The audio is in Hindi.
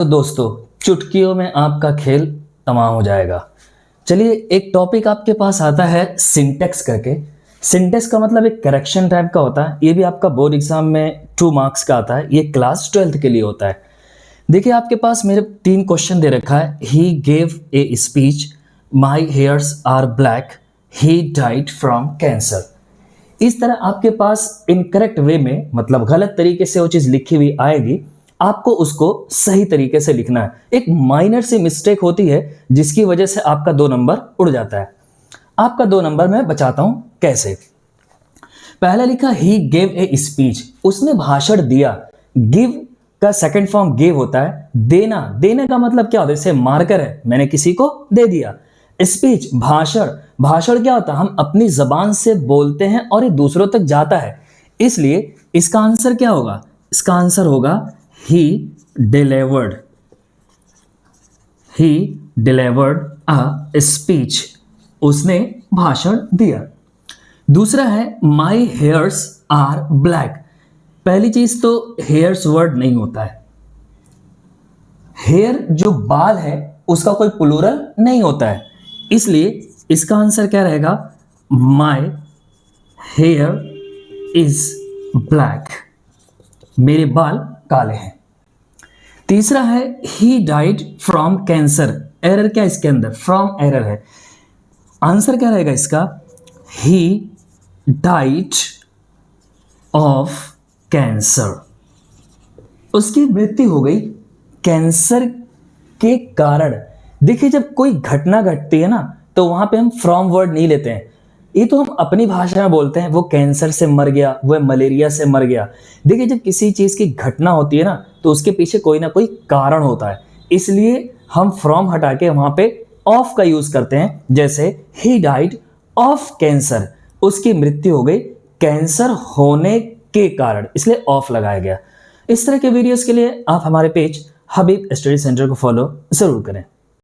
तो दोस्तों, चुटकियों में आपका खेल तमाम हो जाएगा। चलिए, एक टॉपिक आपके पास आता है सिंटेक्स करके। सिंटेक्स का मतलब एक करेक्शन टाइप का होता है। ये भी आपका बोर्ड एग्जाम में 2 मार्क्स का आता है। ये क्लास 12th के लिए होता है। देखिए, आपके पास मेरे 3 क्वेश्चन दे रखा है। He gave a speech, my hairs are black, he died from cancer. इस तरह आपके पास इनकरेक्ट वे में, मतलब गलत तरीके से वो चीज लिखी हुई आएगी, आपको उसको सही तरीके से लिखना है। एक माइनर सी मिस्टेक होती है जिसकी वजह से आपका 2 नंबर उड़ जाता है। आपका 2 नंबर मैं बचाता हूं कैसे। पहला लिखा ही गेव ए स्पीच, उसने भाषण दिया। गिव का सेकंड फॉर्म गिव होता है। देना, देने का मतलब क्या होता है? जैसे मार्कर है, मैंने किसी को दे दिया। स्पीच, भाषण। भाषण क्या होता है? हम अपनी जबान से बोलते हैं और ये दूसरों तक जाता है। इसलिए इसका आंसर क्या होगा? इसका आंसर होगा he delivered a speech, उसने भाषण दिया। दूसरा है my hairs are black। पहली चीज तो hairs वर्ड नहीं होता है। हेयर जो बाल है उसका कोई प्लूरल नहीं होता है, इसलिए इसका आंसर क्या रहेगा? my hair is black, मेरे बाल काले हैं। तीसरा है ही डाइड फ्रॉम कैंसर। एरर क्या इसके अंदर? फ्रॉम एरर है। आंसर क्या रहेगा इसका? ही डाइड ऑफ कैंसर, उसकी मृत्यु हो गई कैंसर के कारण। देखिए, जब कोई घटना घटती है ना, तो वहां पे हम फ्रॉम वर्ड नहीं लेते हैं। ये तो हम अपनी भाषा में बोलते हैं, वो कैंसर से मर गया, वो मलेरिया से मर गया। देखिए, जब किसी चीज की घटना होती है ना, तो उसके पीछे कोई ना कोई कारण होता है, इसलिए हम फ्रॉम हटा के वहां पे ऑफ का यूज करते हैं। जैसे ही डाइड ऑफ कैंसर, उसकी मृत्यु हो गई कैंसर होने के कारण, इसलिए ऑफ लगाया गया। इस तरह के वीडियोस के लिए आप हमारे पेज हबीब स्टडी सेंटर को फॉलो जरूर करें।